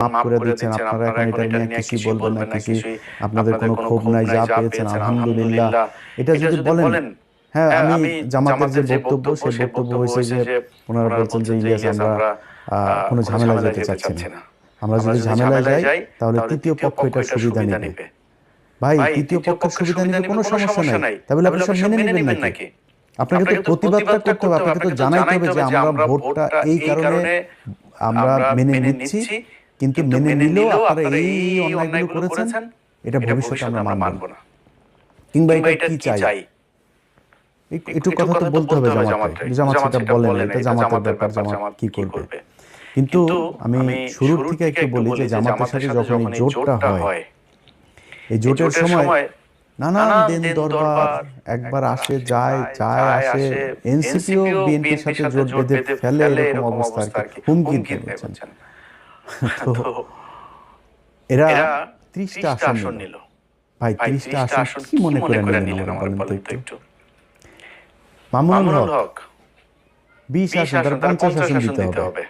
মাফ করে দিচ্ছেন, আপনারা এখন এটা নিয়ে কিছুই বলবেন না, কিছুই আপনাদের কোনো ক্ষোভ নাই, যা পেয়েছেন আলহামদুলিল্লাহ, এটা যদি বলেন। হ্যাঁ, আমি জামাতের যে বক্তব্য, সেই বক্তব্য হয়েছে যে ওনারা বলছেন যে ইলিয়াস আমরা কোনো ঝামেলায় যেতে চাচ্ছি না, আমরা যদি ঝামেলায় যাই তাহলে তৃতীয় পক্ষ এটা সুবিধা নেবে। ভাই, তৃতীয় পক্ষের সুবিধা নিলে কোনো সমস্যা নাই, তাহলে আপনি সব মেনে নেবেন নাকি? আপনাকে তো প্রতিবাদটা করতে হবে, আপনাকে তো জানাইতে হবে যে আমরা ভোটটা এই কারণে আমরা মেনে নিচ্ছি, কিন্তু মেনে নিলেও আপনারা এই অন্যায়গুলো করেছেন, এটা ভবিষ্যতে আমরা মানব না, কিংবা এটা কি চাই একটু কথা তো বলতে হবে জামাতে। জামাত সেটা বলেন, এটা জামাতের ব্যাপার, জামাত কি করবে। কিন্তু আমি শুরুর থেকে একটু বলি যে জামাতের সাথে যখন এই জোটটা হয়, এই জোটের সময় নানান দিন দরবার একবার আসে যায় যায় আসে, এনসিপিও বিএনপির সাথে জোট বেঁধে ফেলে, এরকম অবস্থা আর কি, হুমকি দিয়েছেন। তো এরা 30টা আসন নিল। ভাই, 30টা আসন কি মনে করে নিলেন বলেন তো একটু? মামুনুল হক 20 আসন, তার 50 আসন দিতে হবে।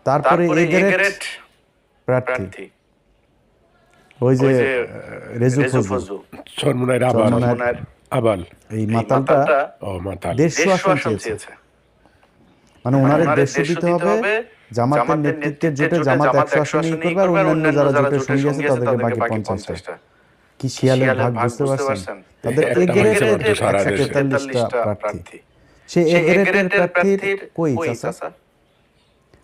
তারপরে এগ্রেট প্রার্থী ওই যে রেজু ফজু, চরমোনাইর আবাল, এই মাতালটা 150 আসন চেয়েছে। মানে ওনারে 150 দিতে হবে, জামাতের নেতৃত্বের জোটে জামাত 100 আসনই করবে, আর অন্যান্য যারা জোটের সঙ্গে আছে তাদেরকে বাকি 50টা। কি শিয়ালের ভাগ, বুঝতে পারছেন? তাদের এগ্রেটের 143টা প্রার্থী, সেই এগ্রেটের প্রার্থীর কই চাচা?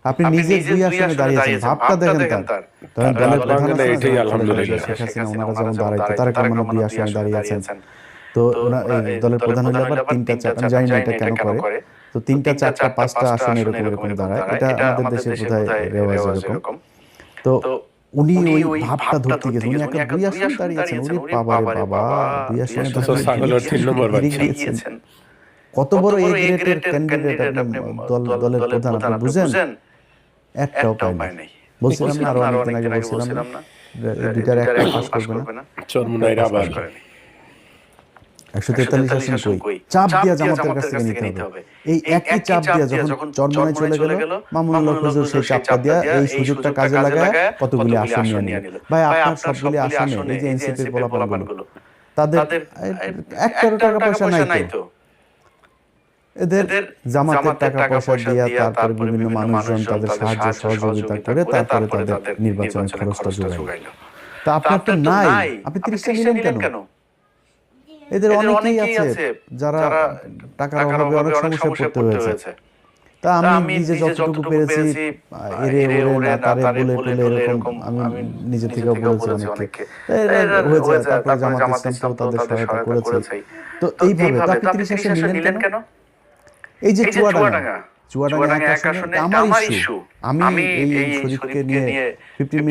আপনি নিজে 2 আসনে দাঁড়িয়েছেন, ভাবটা দেখেন তার। তখন দলের প্রধান আছে আলহামদুলিল্লাহ, শেখ হাসিনা, ওনারা যেমন দাঁড়াইতো, তারেক রহমান 2 আসনে দাঁড়িয়েছেন। তো দলের প্রধান হলে আবার 3টা 4টা, আমি জানি না এটা কেন করে, তো 3টা 4টা 5টা আসনে এরকম দাঁড়ায়। এটা আমাদের দেশে বোধহয় রেওয়াজ এরকম। তো উনি ওই ভাবটা ধরতে গেছেন, উনি একটা 2 আসনে দাঁড়িয়েছেন। উনি বাবা রে বাবা, 2 আসনে ছাগলের 3 নম্বর গিয়েছেন। কত বড় এগ্রেটের ক্যান্ডিডেট আপনি, দলের প্রধান, আপনি বুঝেন? একটাও পায় নাই। বলছিলাম না আরো অনেকদিন আগে, বলছিলাম না দুইটার একটা পাস করবে না। চরমোনাইর আবাল 143 আসন কই? চাপ দিয়া জামাতের কাছ থেকে নিতে হবে। এই একই চাপ দিয়া যখন চরমোনাই চলে গেল, মামুনুল হক হুজুর সেই চাপটা দিয়া এই সুযোগটা কাজে লাগায় কতগুলি আসন নিয়ে নিল। ভাই, আপনার সবগুলি আসনে এই যে এনসিপির পোলাপানগুলো, তাদের 1 কোটি টাকা পয়সা নাই তো। এদের জামাতের টাকা পয়সা দিয়া, তারপরে বিভিন্ন মানুষজন তাদের সাহায্য সহযোগিতা করে তারপরে তাদের নির্বাচনের খরচটা জোগাইল। তা আপনার তো নাই, আপনি 30টা নিলেন কেন? এদের অনেকেই আছে যারা টাকার অভাবে অনেক সমস্যায় পড়তে হয়েছে। তা আমি নিজে যতটুকু পেরেছি, এরে ওরে না তারে বলে এরকম আমি নিজে থেকে বলেছি অনেককে, হয়েছে। তারপরে জামাত ইসলাম তো তাদের সহায়তা করেছে। তো এইভাবে তো আপনি 30 আসন নিলেন কেন? এই যে চুয়াডাঙ্গা এক আসনে আমার ইস্যু, আমি এই শরীফকে নিয়ে 15